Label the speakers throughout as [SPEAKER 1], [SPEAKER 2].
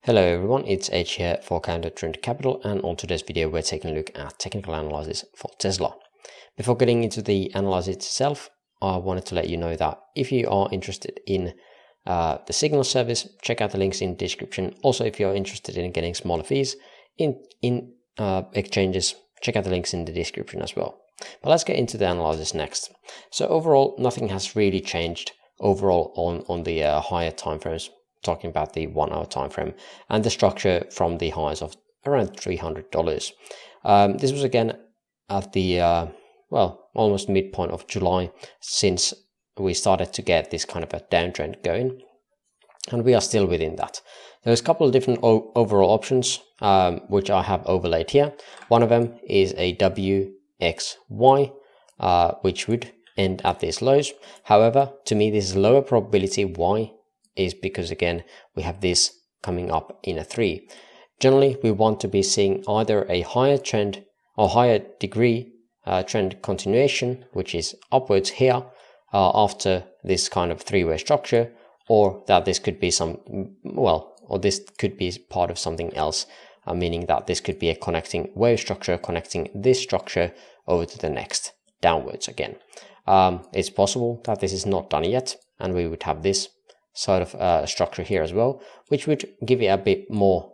[SPEAKER 1] Hello everyone, it's H here for Trend Capital, and on today's video we're taking a look at technical analysis for Tesla. Before getting into the analysis itself, I wanted to let you know that if you are interested in the Signal service, check out the links in the description. Also, if you're interested in getting smaller fees in exchanges, check out the links in the description as well. But let's get into the analysis next. So overall, nothing has really changed overall on the higher time frames. Talking about the 1 hour time frame and the structure from the highs of around $300. This was again at the almost midpoint of July, since we started to get this kind of a downtrend going, and we are still within that. There's a couple of different overall options which I have overlaid here. One of them is a WXY, which would end at these lows. However, to me this is lower probability. Why? Is because again we have this coming up in a 3. Generally we want to be seeing either a higher trend or higher degree trend continuation, which is upwards here after this kind of 3-way structure, or that this could be this could be part of something else, meaning that this could be a connecting wave structure connecting this structure over to the next downwards again. It's possible that this is not done yet and we would have this sort of structure here as well, which would give it a bit more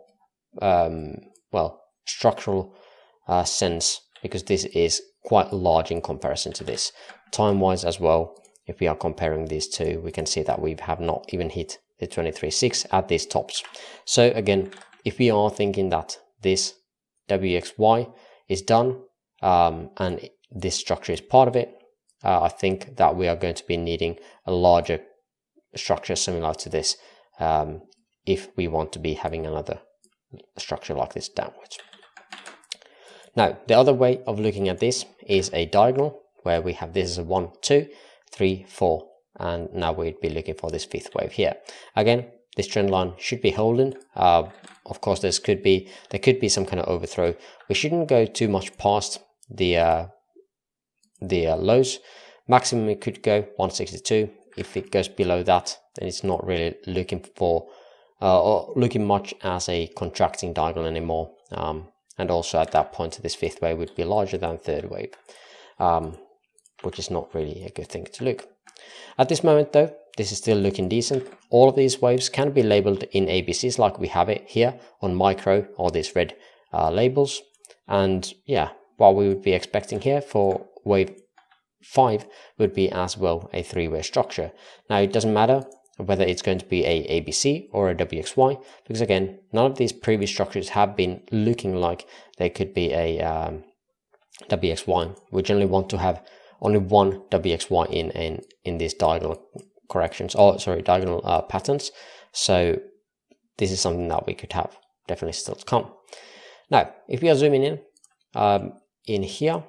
[SPEAKER 1] structural sense, because this is quite large in comparison to this. Time wise as well, if we are comparing these two, we can see that we have not even hit the 23.6 at these tops. So again, if we are thinking that this WXY is done and this structure is part of it, I think that we are going to be needing a larger structure similar to this if we want to be having another structure like this downwards. Now the other way of looking at this is a diagonal, where we have this as a 1, 2, 3, 4, and now we'd be looking for this 5th wave here. Again, this trend line should be holding. Of course there could be some kind of overthrow. We shouldn't go too much past the lows. Maximum it could go 162. If it goes below that, then it's not really looking for or looking much as a contracting diagonal anymore. And also at that point, this 5th wave would be larger than 3rd wave, which is not really a good thing to look. At this moment though, this is still looking decent. All of these waves can be labeled in ABCs like we have it here on micro, or these red labels. And yeah, what we would be expecting here for wave 5 would be as well a 3-way structure. Now it doesn't matter whether it's going to be a ABC or a WXY, because again, none of these previous structures have been looking like they could be a WXY. We generally want to have only one WXY in these diagonal corrections, diagonal patterns. So this is something that we could have definitely still to come. Now if we are zooming in here,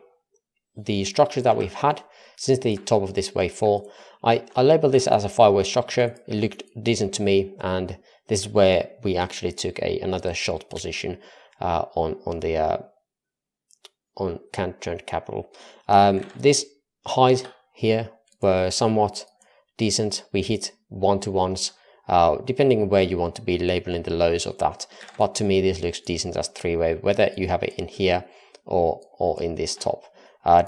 [SPEAKER 1] the structure that we've had since the top of this wave 4, I labeled this as a 5-way structure. It looked decent to me, and this is where we actually took another short position on Trend Capital. These highs here were somewhat decent. We hit 1-to-1s, depending on where you want to be labeling the lows of that. But to me, this looks decent as 3-way, whether you have it in here or in this top.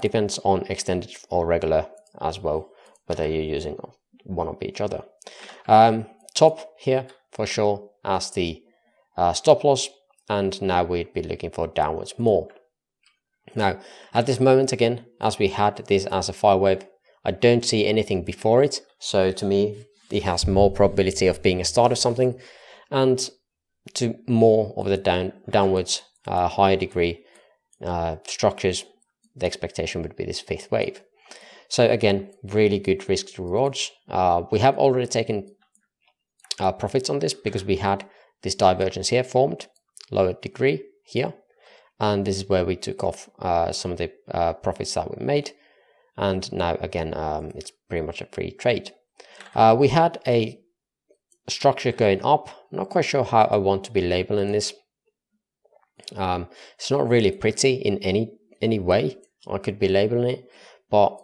[SPEAKER 1] Depends on extended or regular as well, whether you're using one of each other. Top here for sure as the stop loss, and now we'd be looking for downwards more. Now at this moment, again, as we had this as a 5-wave, I don't see anything before it, so to me it has more probability of being a start of something, and to more of the downwards higher degree structures, the expectation would be this 5th wave. So again, really good risk to rewards. We have already taken profits on this, because we had this divergence here formed, lower degree here, and this is where we took off some of the profits that we made. And now again, it's pretty much a free trade. We had a structure going up. I'm not quite sure how I want to be labeling this. It's not really pretty in any way I could be labeling it, but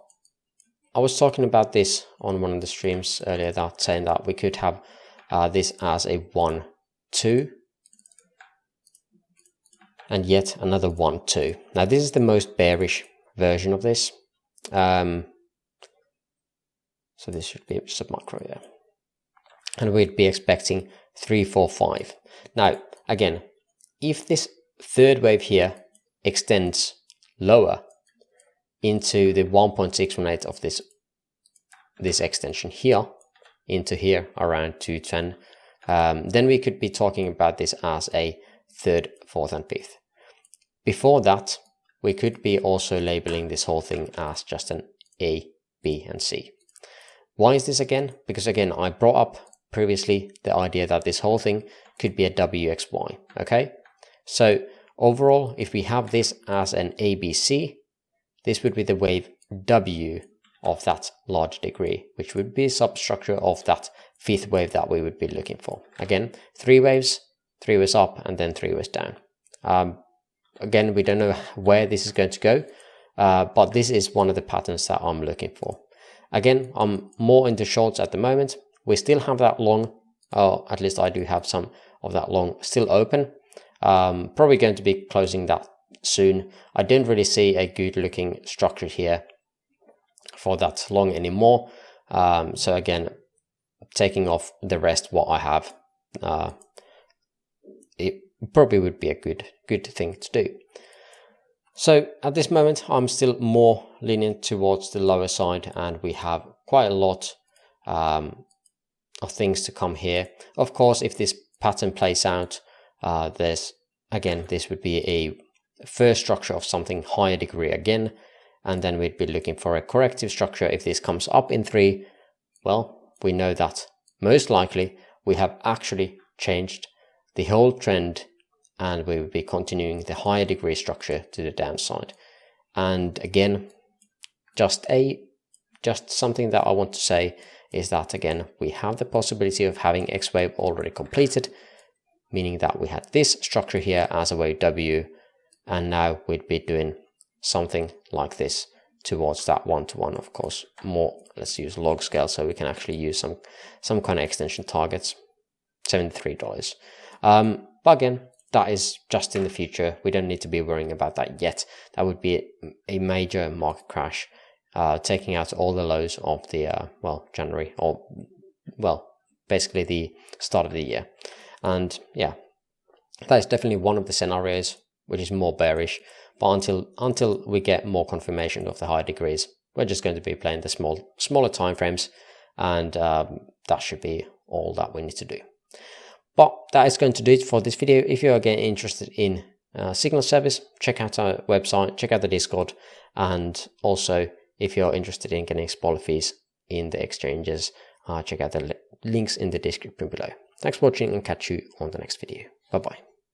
[SPEAKER 1] I was talking about this on one of the streams earlier, that saying that we could have this as a 1, 2 and yet another 1, 2. Now this is the most bearish version of this. So this should be submicro, yeah. And we'd be expecting 3, 4, 5. Now, again, if this third wave here extends lower into the 1.618 of this extension here, into here around 210, then we could be talking about this as a third, fourth, and fifth. Before that, we could be also labeling this whole thing as just an A, B, and C. Why is this again? Because again, I brought up previously the idea that this whole thing could be a WXY, okay? So overall, if we have this as an ABC, this would be the wave W of that large degree, which would be a substructure of that fifth wave that we would be looking for. Again, 3 waves up, and then 3 waves down. Again, we don't know where this is going to go, but this is one of the patterns that I'm looking for. Again, I'm more into shorts at the moment. We still have that long, or at least I do have some of that long still open. Probably going to be closing that soon. I don't really see a good looking structure here for that long anymore. So again, taking off the rest what I have, it probably would be a good thing to do. So at this moment, I'm still more lenient towards the lower side, and we have quite a lot of things to come here. Of course, if this pattern plays out, this would be a first structure of something higher degree again, and then we'd be looking for a corrective structure. If this comes up in 3, well, we know that most likely we have actually changed the whole trend, and we would be continuing the higher degree structure to the downside. And again, just something that I want to say is that again, we have the possibility of having X wave already completed, meaning that we had this structure here as a wave W, and now we'd be doing something like this towards that 1-to-1. Of course, more, let's use log scale so we can actually use some kind of extension targets. $73. But again, that is just in the future. We don't need to be worrying about that yet. That would be a major market crash, taking out all the lows of the January, or basically the start of the year. And yeah, that is definitely one of the scenarios which is more bearish. But until we get more confirmation of the higher degrees, we're just going to be playing the smaller time frames, and that should be all that we need to do. But that is going to do it for this video. If you are getting interested in signal service, check out our website, check out the Discord, and also if you're interested in getting spoiler fees in the exchanges, check out the links in the description below. Thanks for watching, and catch you on the next video. Bye bye.